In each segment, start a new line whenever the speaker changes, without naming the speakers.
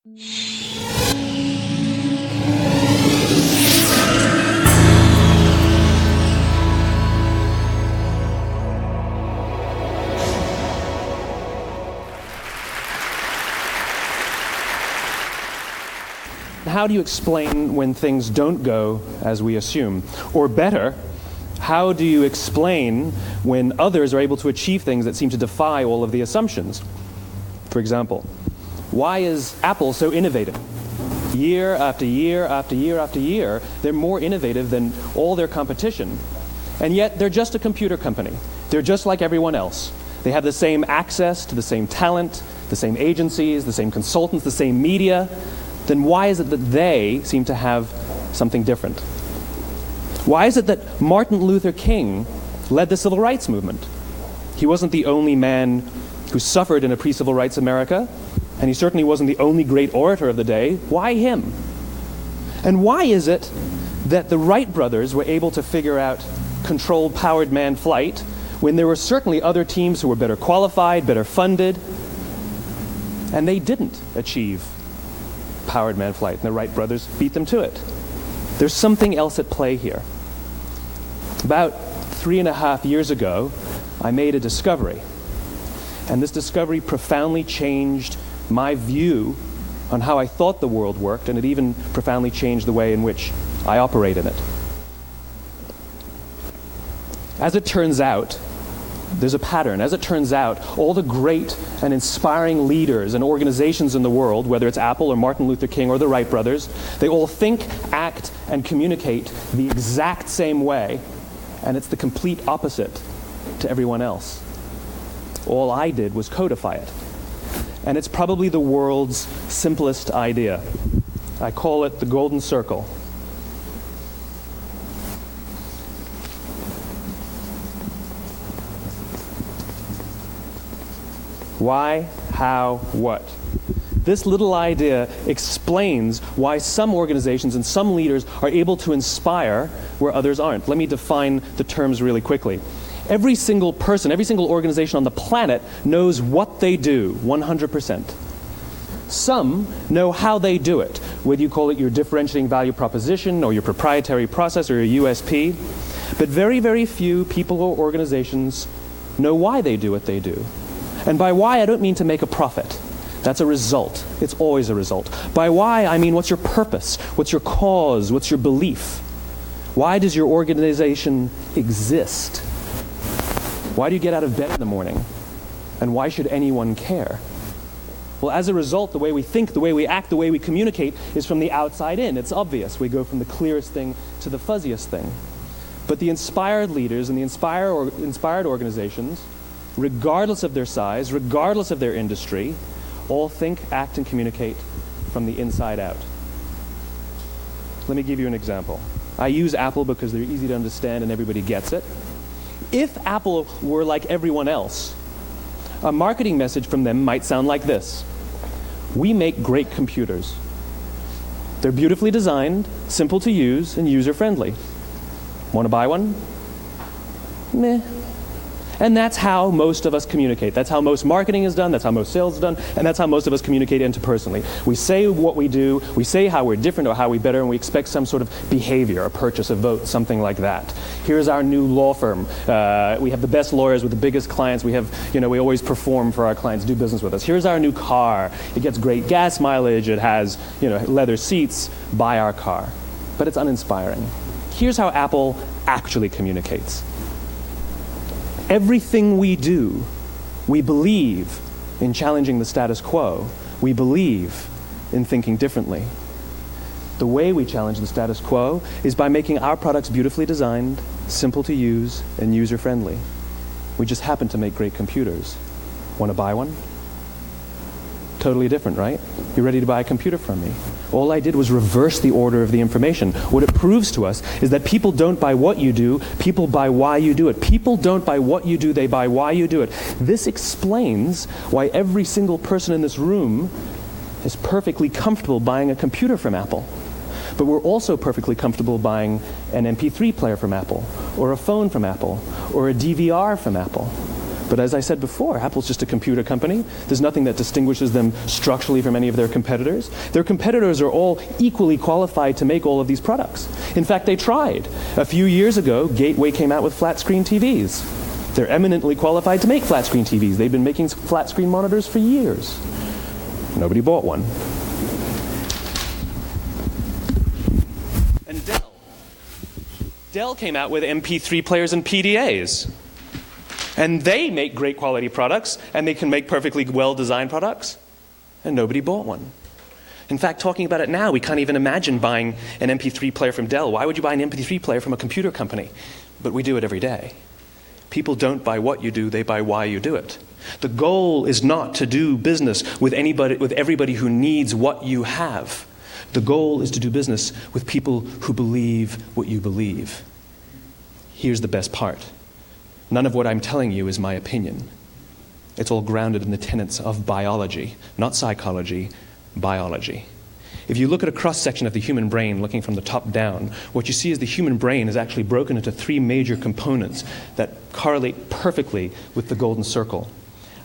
How do you explain when things don't go as we assume? Or better, how do you explain when others are able to achieve things that seem to defy all of the assumptions? For example, why is Apple so innovative? Year after year after year after year, they're more innovative than all their competition. And yet, they're just a computer company. They're just like everyone else. They have the same access to the same talent, the same agencies, the same consultants, the same media. Then why is it that they seem to have something different? Why is it that Martin Luther King led the civil rights movement? He wasn't the only man who suffered in a pre-civil rights America, and he certainly wasn't the only great orator of the day. Why him? And why is it that the Wright brothers were able to figure out controlled powered manned flight when there were certainly other teams who were better qualified, better funded, and they didn't achieve powered manned flight, and the Wright brothers beat them to it? There's something else at play here. About 3.5 years ago, I made a discovery, and this discovery profoundly changed my view on how I thought the world worked, and it even profoundly changed the way in which I operate in it. As it turns out, there's a pattern. As it turns out, all the great and inspiring leaders and organizations in the world, whether it's Apple or Martin Luther King or the Wright brothers, they all think, act, and communicate the exact same way, and it's the complete opposite to everyone else. All I did was codify it. And it's probably the world's simplest idea. I call it the golden circle. Why, how, what? This little idea explains why some organizations and some leaders are able to inspire where others aren't. Let me define the terms really quickly. Every single person, every single organization on the planet knows what they do, 100%. Some know how they do it, whether you call it your differentiating value proposition or your proprietary process or your USP. But very, very few people or organizations know why they do what they do. And by why, I don't mean to make a profit. That's a result. It's always a result. By why, I mean what's your purpose? What's your cause? What's your belief? Why does your organization exist? Why do you get out of bed in the morning? And why should anyone care? Well, as a result, the way we think, the way we act, the way we communicate is from the outside in. It's obvious. We go from the clearest thing to the fuzziest thing. But the inspired leaders and the inspired organizations, regardless of their size, regardless of their industry, all think, act, and communicate from the inside out. Let me give you an example. I use Apple because they're easy to understand and everybody gets it. If Apple were like everyone else, a marketing message from them might sound like this. We make great computers. They're beautifully designed, simple to use, and user-friendly. Want to buy one? Meh. And that's how most of us communicate. That's how most marketing is done, that's how most sales is done, and that's how most of us communicate interpersonally. We say what we do, we say how we're different or how we're better, and we expect some sort of behavior, a purchase, a vote, something like that. Here's our new law firm. We have the best lawyers with the biggest clients. We have, we always perform for our clients, do business with us. Here's our new car. It gets great gas mileage. It has, leather seats. Buy our car. But it's uninspiring. Here's how Apple actually communicates. Everything we do, we believe in challenging the status quo. We believe in thinking differently. The way we challenge the status quo is by making our products beautifully designed, simple to use, and user-friendly. We just happen to make great computers. Want to buy one? Totally different, right? You're ready to buy a computer from me. All I did was reverse the order of the information. What it proves to us is that people don't buy what you do, people buy why you do it. People don't buy what you do, they buy why you do it. This explains why every single person in this room is perfectly comfortable buying a computer from Apple. But we're also perfectly comfortable buying an MP3 player from Apple, or a phone from Apple, or a DVR from Apple. But as I said before, Apple's just a computer company. There's nothing that distinguishes them structurally from any of their competitors. Their competitors are all equally qualified to make all of these products. In fact, they tried. A few years ago, Gateway came out with flat-screen TVs. They're eminently qualified to make flat-screen TVs. They've been making flat-screen monitors for years. Nobody bought one. And Dell came out with MP3 players and PDAs. And they make great quality products, and they can make perfectly well-designed products, and nobody bought one. In fact, talking about it now, we can't even imagine buying an MP3 player from Dell. Why would you buy an MP3 player from a computer company? But we do it every day. People don't buy what you do, they buy why you do it. The goal is not to do business with everybody who needs what you have. The goal is to do business with people who believe what you believe. Here's the best part. None of what I'm telling you is my opinion. It's all grounded in the tenets of biology, not psychology, biology. If you look at a cross-section of the human brain, looking from the top down, what you see is the human brain is actually broken into three major components that correlate perfectly with the golden circle.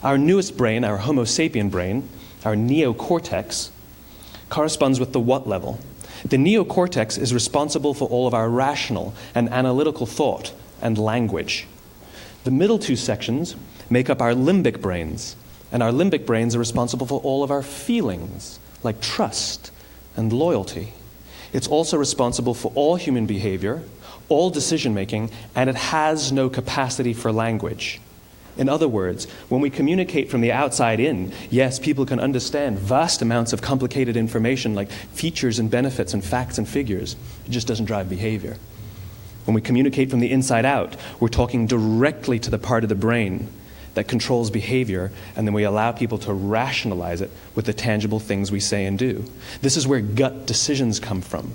Our newest brain, our Homo sapien brain, our neocortex, corresponds with the what level. The neocortex is responsible for all of our rational and analytical thought and language. The middle two sections make up our limbic brains, and our limbic brains are responsible for all of our feelings, like trust and loyalty. It's also responsible for all human behavior, all decision-making, and it has no capacity for language. In other words, when we communicate from the outside in, yes, people can understand vast amounts of complicated information like features and benefits and facts and figures. It just doesn't drive behavior. When we communicate from the inside out, we're talking directly to the part of the brain that controls behavior, and then we allow people to rationalize it with the tangible things we say and do. This is where gut decisions come from.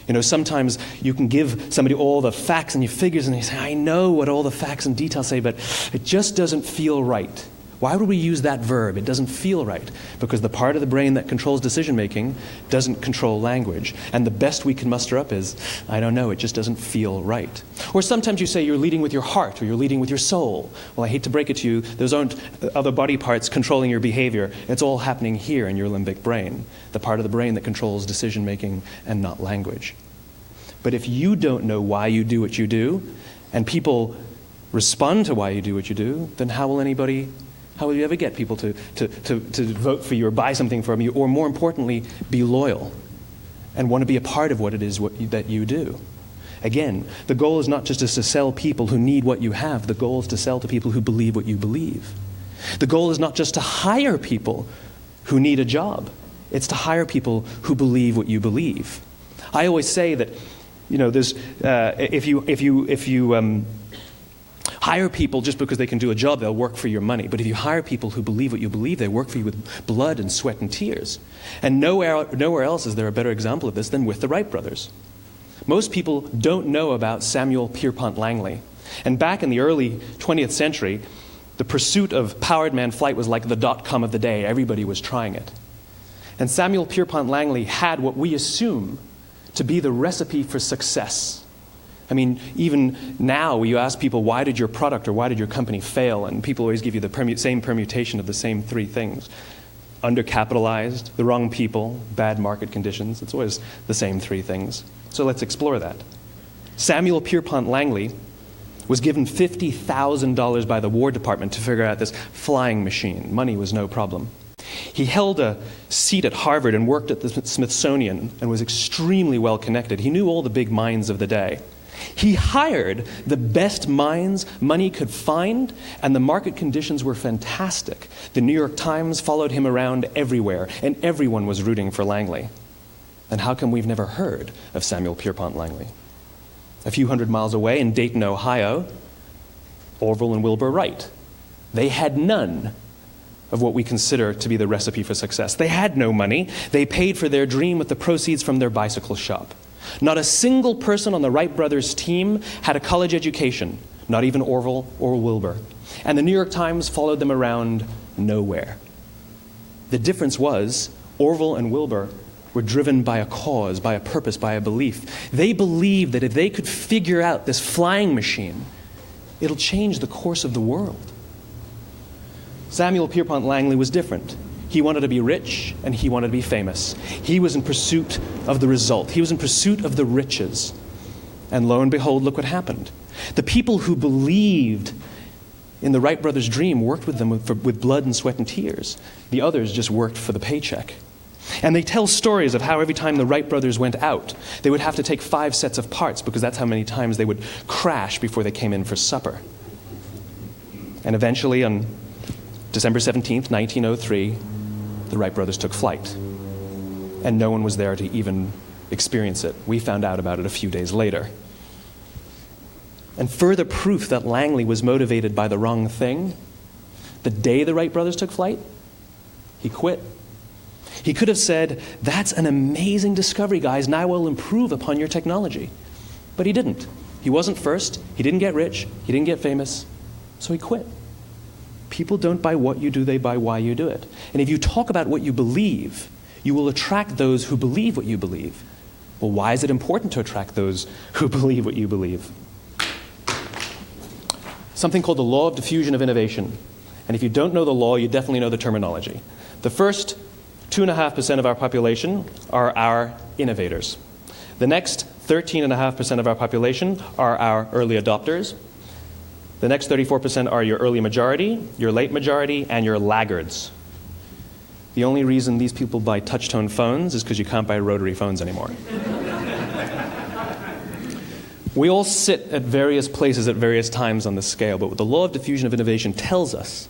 You know, sometimes you can give somebody all the facts and your figures, and they say, I know what all the facts and details say, but it just doesn't feel right. Why would we use that verb? It doesn't feel right. Because the part of the brain that controls decision-making doesn't control language. And the best we can muster up is, I don't know, it just doesn't feel right. Or sometimes you say you're leading with your heart or you're leading with your soul. Well, I hate to break it to you, those aren't other body parts controlling your behavior. It's all happening here in your limbic brain, the part of the brain that controls decision-making and not language. But if you don't know why you do what you do, and people respond to why you do what you do, then how will you ever get people to vote for you or buy something from you, or more importantly, be loyal and want to be a part of what it is that you do? Again, the goal is not just to sell people who need what you have. The goal is to sell to people who believe what you believe. The goal is not just to hire people who need a job. It's to hire people who believe what you believe. I always say that, you know, there's if you hire people just because they can do a job, they'll work for your money. But if you hire people who believe what you believe, they work for you with blood and sweat and tears. And nowhere else is there a better example of this than with the Wright brothers. Most people don't know about Samuel Pierpont Langley. And back in the early 20th century, the pursuit of powered man flight was like the dot-com of the day. Everybody was trying it. And Samuel Pierpont Langley had what we assume to be the recipe for success. I mean, even now, you ask people, why did your product or why did your company fail? And people always give you the same permutation of the same three things. Undercapitalized, the wrong people, bad market conditions. It's always the same three things. So let's explore that. Samuel Pierpont Langley was given $50,000 by the War Department to figure out this flying machine. Money was no problem. He held a seat at Harvard and worked at the Smithsonian and was extremely well connected. He knew all the big minds of the day. He hired the best minds money could find, and the market conditions were fantastic. The New York Times followed him around everywhere, and everyone was rooting for Langley. And how come we've never heard of Samuel Pierpont Langley? A few hundred miles away in Dayton, Ohio, Orville and Wilbur Wright. They had none of what we consider to be the recipe for success. They had no money. They paid for their dream with the proceeds from their bicycle shop. Not a single person on the Wright brothers' team had a college education, not even Orville or Wilbur. And the New York Times followed them around nowhere. The difference was Orville and Wilbur were driven by a cause, by a purpose, by a belief. They believed that if they could figure out this flying machine, it'll change the course of the world. Samuel Pierpont Langley was different. He wanted to be rich and he wanted to be famous. He was in pursuit of the result. He was in pursuit of the riches. And lo and behold, look what happened. The people who believed in the Wright brothers' dream worked with them with blood and sweat and tears. The others just worked for the paycheck. And they tell stories of how every time the Wright brothers went out, they would have to take 5 sets of parts because that's how many times they would crash before they came in for supper. And eventually, on December 17th, 1903, the Wright brothers took flight. And no one was there to even experience it. We found out about it a few days later. And further proof that Langley was motivated by the wrong thing, the day the Wright brothers took flight, he quit. He could have said, "That's an amazing discovery, guys, and I will improve upon your technology." But he didn't. He wasn't first. He didn't get rich. He didn't get famous. So he quit. People don't buy what you do, they buy why you do it. And if you talk about what you believe, you will attract those who believe what you believe. Well, why is it important to attract those who believe what you believe? Something called the law of diffusion of innovation. And if you don't know the law, you definitely know the terminology. The first 2.5% of our population are our innovators. The next 13.5% of our population are our early adopters. The next 34% are your early majority, your late majority, and your laggards. The only reason these people buy touch-tone phones is because you can't buy rotary phones anymore. We all sit at various places at various times on the scale, but what the law of diffusion of innovation tells us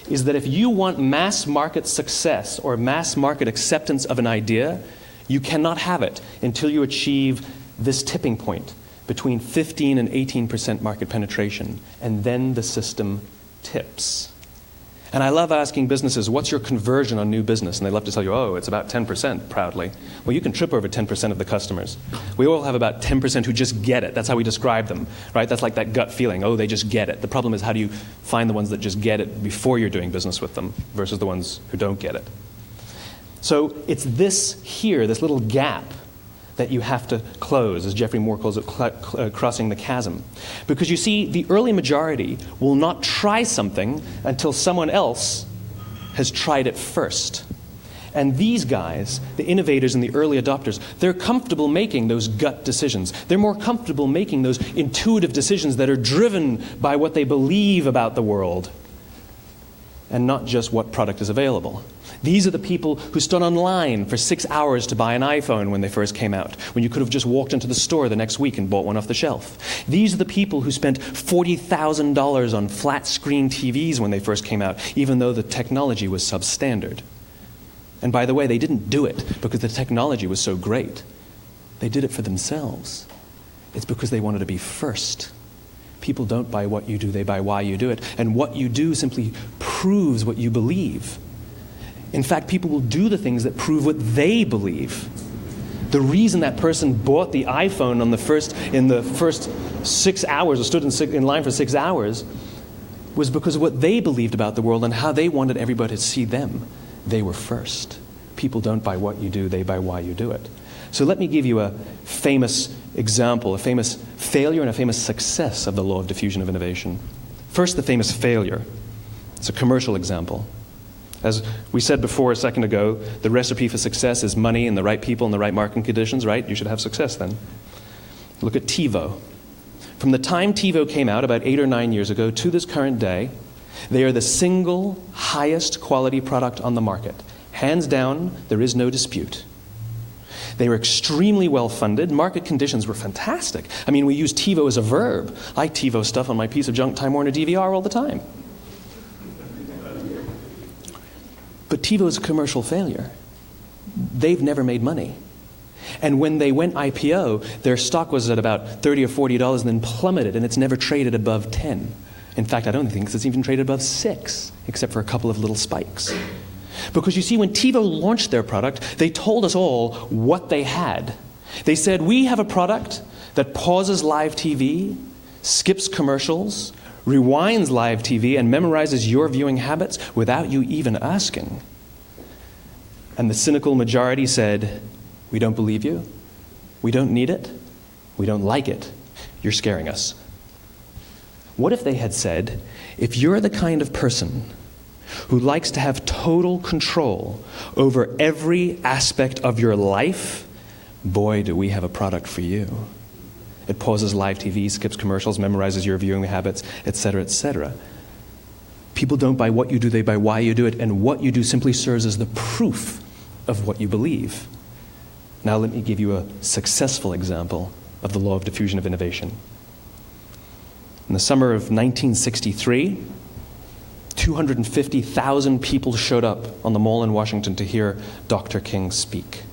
is that if you want mass market success or mass market acceptance of an idea, you cannot have it until you achieve this tipping point between 15 and 18% market penetration, and then the system tips. And I love asking businesses, what's your conversion on new business? And they love to tell you, oh, it's about 10%, proudly. Well, you can trip over 10% of the customers. We all have about 10% who just get it. That's how we describe them, right? That's like that gut feeling, oh, they just get it. The problem is, how do you find the ones that just get it before you're doing business with them versus the ones who don't get it? So it's this here, this little gap, that you have to close, as Geoffrey Moore calls it, crossing the chasm. Because you see, the early majority will not try something until someone else has tried it first. And these guys, the innovators and the early adopters, they're comfortable making those gut decisions. They're more comfortable making those intuitive decisions that are driven by what they believe about the world and not just what product is available. These are the people who stood online for 6 hours to buy an iPhone when they first came out, when you could have just walked into the store the next week and bought one off the shelf. These are the people who spent $40,000 on flat-screen TVs when they first came out, even though the technology was substandard. And by the way, they didn't do it because the technology was so great. They did it for themselves. It's because they wanted to be first. People don't buy what you do, they buy why you do it. And what you do simply proves what you believe. In fact, people will do the things that prove what they believe. The reason that person bought the iPhone in the first 6 hours, or stood in line for 6 hours, was because of what they believed about the world and how they wanted everybody to see them. They were first. People don't buy what you do, they buy why you do it. So let me give you a famous example, a famous failure and a famous success of the law of diffusion of innovation. First, the famous failure. It's a commercial example. As we said before a second ago, the recipe for success is money and the right people and the right marketing conditions, right? You should have success then. Look at TiVo. From the time TiVo came out about 8 or 9 years ago to this current day, they are the single highest quality product on the market. Hands down, there is no dispute. They were extremely well funded. Market conditions were fantastic. I mean, we use TiVo as a verb. I TiVo stuff on my piece of junk Time Warner DVR all the time. But TiVo is a commercial failure. They've never made money. And when they went IPO, their stock was at about $30 or $40 and then plummeted, and it's never traded above 10. In fact, I don't think it's even traded above 6, except for a couple of little spikes. Because you see, when TiVo launched their product, they told us all what they had. They said, we have a product that pauses live TV, skips commercials, rewinds live TV, and memorizes your viewing habits without you even asking. And the cynical majority said, we don't believe you, we don't need it, we don't like it, you're scaring us. What if they had said, if you're the kind of person who likes to have total control over every aspect of your life, boy, do we have a product for you. It pauses live TV, skips commercials, memorizes your viewing habits, etc., etc. People don't buy what you do, they buy why you do it, and what you do simply serves as the proof of what you believe. Now let me give you a successful example of the law of diffusion of innovation. In the summer of 1963, 250,000 people showed up on the Mall in Washington to hear Dr. King speak.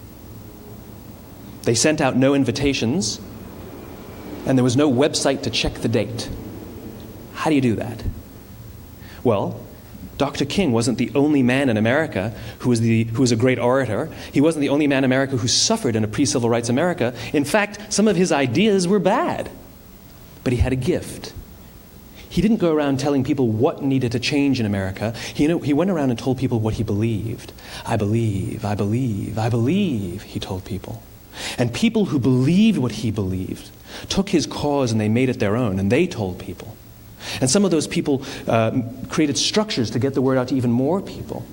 They sent out no invitations, and there was no website to check the date. How do you do that? Well, Dr. King wasn't the only man in America who was a great orator. He wasn't the only man in America who suffered in a pre-civil rights America. In fact, some of his ideas were bad. But he had a gift. He didn't go around telling people what needed to change in America. He went around and told people what he believed. I believe, I believe, I believe, he told people. And people who believed what he believed took his cause and they made it their own, and they told people. And some of those people created structures to get the word out to even more people.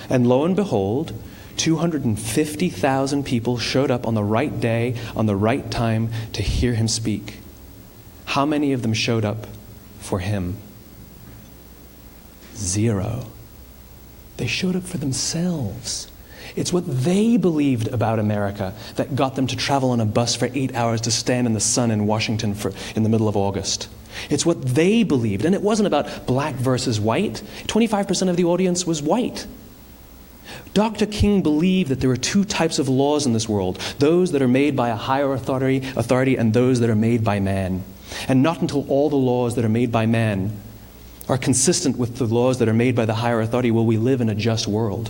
And lo and behold, 250,000 people showed up on the right day, on the right time to hear him speak. How many of them showed up for him? 0. They showed up for themselves. It's what they believed about America that got them to travel on a bus for 8 hours to stand in the sun in Washington in the middle of August. It's what they believed. And it wasn't about black versus white. 25% of the audience was white. Dr. King believed that there are 2 types of laws in this world, those that are made by a higher authority and those that are made by man. And not until all the laws that are made by man are consistent with the laws that are made by the higher authority will we live in a just world.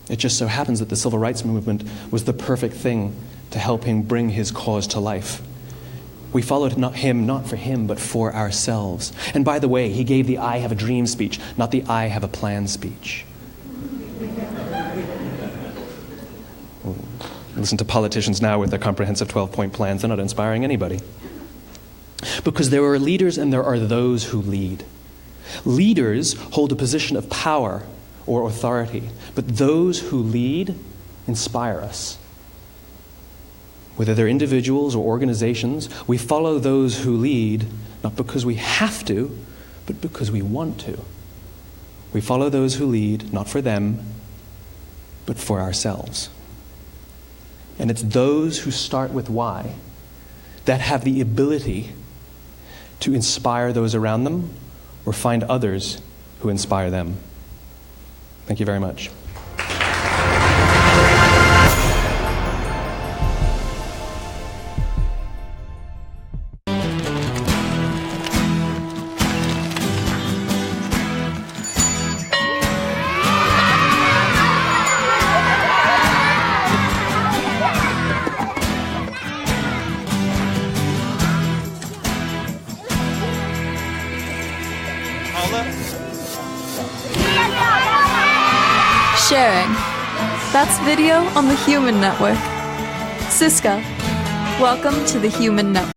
It just so happens that the civil rights movement was the perfect thing to help him bring his cause to life. We followed him not for him, but for ourselves. And by the way, he gave the I have a dream speech, not the I have a plan speech. Listen to politicians now with their comprehensive 12-point plans. They're not inspiring anybody. Because there are leaders and there are those who lead. Leaders hold a position of power or authority, but those who lead inspire us. Whether they're individuals or organizations, we follow those who lead not because we have to, but because we want to. We follow those who lead not for them, but for ourselves. And it's those who start with why that have the ability to inspire those around them or find others who inspire them. Thank you very much.
Sharing. That's video on the Human Network. Siska, welcome to the Human Network.